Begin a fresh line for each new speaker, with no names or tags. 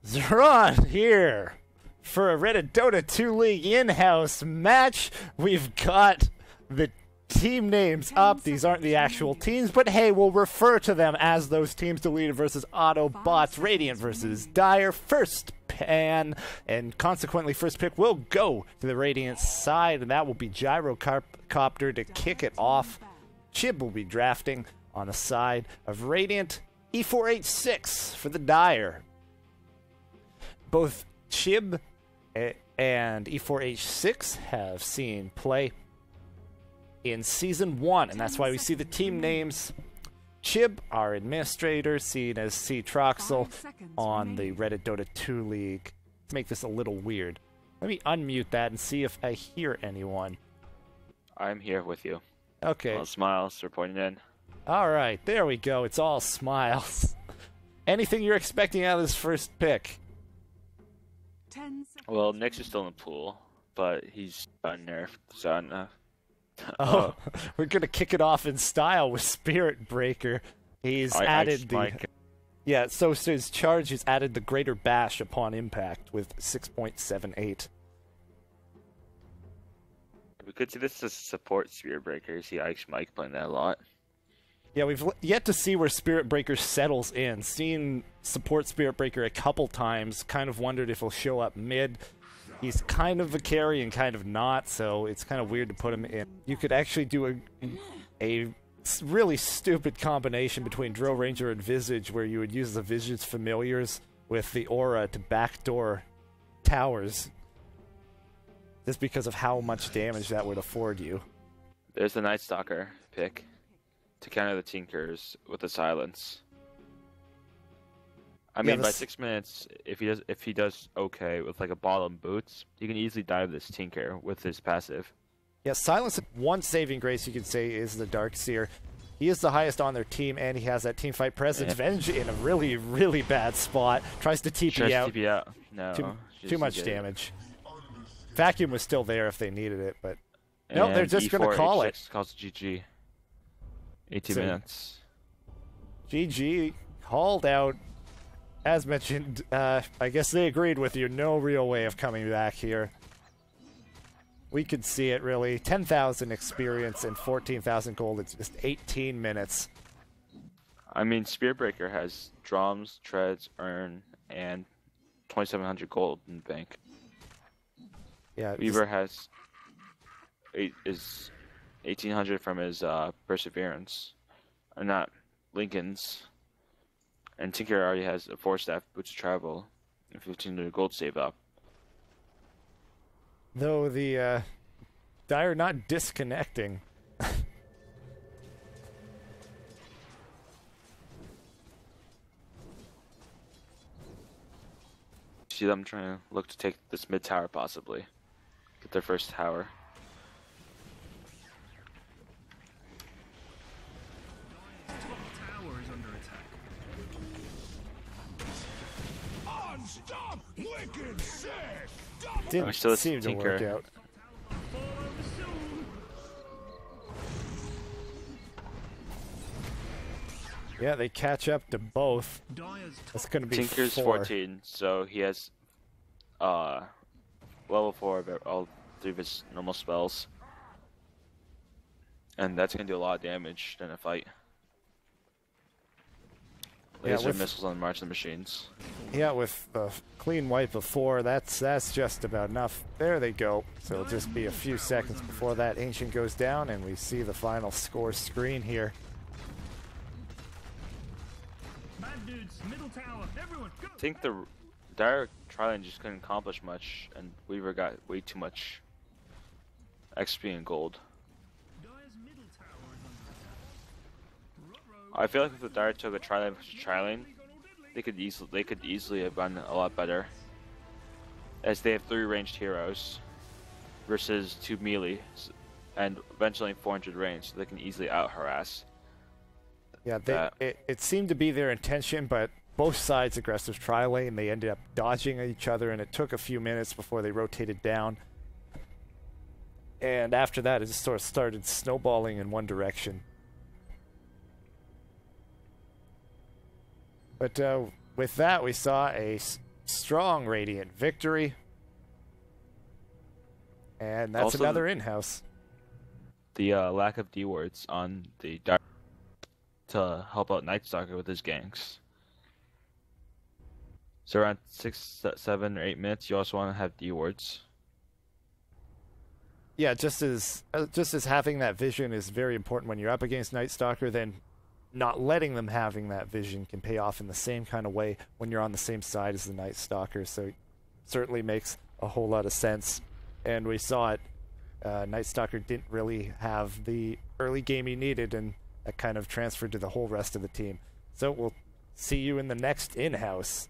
Zeron here for a Reddit Dota 2 League in-house match. We've got the team names up. These aren't the actual teams, but hey, we'll refer to them as those teams. Deleted versus Autobots, Radiant versus Dire, first pan, and consequently first pick will go to the Radiant side, and that will be Gyrocopter to kick it off. Chib will be drafting on the side of Radiant. E4H6 for the Dire. Both Chib and E4H6 have seen play in Season 1, and that's why we see the team names. Chib, our administrator, seen as C. Troxel on the Reddit Dota 2 League. Let's make this a little weird. Let me unmute that and see if I hear anyone.
I'm here with you.
Okay.
All smiles reporting in.
Alright, there we go. It's all smiles. Anything you're expecting out of this first pick?
Well, Nyx is still in the pool, but he's gotten nerfed, so I don't know.
Oh, we're gonna kick it off in style with Spirit Breaker. He's added the... Yeah, so his charge has added the greater bash upon impact with 6.78.
We could see this as support Spirit Breaker. You see Ike's Mike playing that a lot.
Yeah, we've yet to see where Spirit Breaker settles in. Seen support Spirit Breaker a couple times, kind of wondered if he'll show up mid. He's kind of a carry and kind of not, so it's kind of weird to put him in. You could actually do a really stupid combination between Drill Ranger and Visage, where you would use the Visage familiars with the aura to backdoor towers, just because of how much damage that would afford you.
There's the Night Stalker pick to counter the Tinkers with the silence. I mean, by 6 minutes, if he does okay with like a bottom boots, he can easily dive this Tinker with his passive.
Yeah, silence, one saving grace you could say is the Darkseer. He is the highest on their team, and he has that teamfight presence. Venge in a really, really bad spot. Tries to TP out.
TP out. No.
Too much damage. Vacuum was still there if they needed it, but no, they're just going to call it.
Calls GG. 18 minutes.
GG called out. As mentioned, I guess they agreed with you. No real way of coming back here. We could see it, really. 10,000 experience and 14,000 gold. It's just 18 minutes.
I mean, Spearbreaker has drums, treads, urn, and 2,700 gold in the bank.
Yeah.
Weaver has 1,800 from his Perseverance. Or not, Lincoln's. And Tinker already has a 4-staff Boots of Travel and 1,500 gold save up.
Though the Dire not disconnecting.
See them trying to look to take this mid tower possibly. Get their first tower.
Didn't seem to work out. Yeah, they catch up to both. That's going to be
Tinker's 14, so he has level 4 of all 3 of his normal spells. And that's going to do a lot of damage in a fight. Laser missiles on March of the Machines.
Yeah, with a clean wipe of 4, that's just about enough. There they go. So it'll just be a few seconds before that Ancient goes down, and we see the final score screen here.
I think the Dire Trilane just couldn't accomplish much, and Weaver got way too much XP and gold. I feel like if the Dire took a Trilane versus Trilane, they could easily have done a lot better, as they have 3 ranged heroes versus 2 melee, and eventually 400 range, so they can easily out harass.
Yeah, it seemed to be their intention, but both sides aggressive Trilane. They ended up dodging each other, and it took a few minutes before they rotated down. And after that, it just sort of started snowballing in one direction. But with that, we saw a strong Radiant victory. And that's
Also,
another in-house.
The lack of D words on the to help out Night Stalker with his ganks. So around 6, 7, or 8 minutes, you also want to have D wards.
Yeah, just as having that vision is very important when you're up against Night Stalker, then not letting them having that vision can pay off in the same kind of way when you're on the same side as the Night Stalker. So it certainly makes a whole lot of sense. And we saw it. Night Stalker didn't really have the early game he needed, and that kind of transferred to the whole rest of the team. So we'll see you in the next in-house.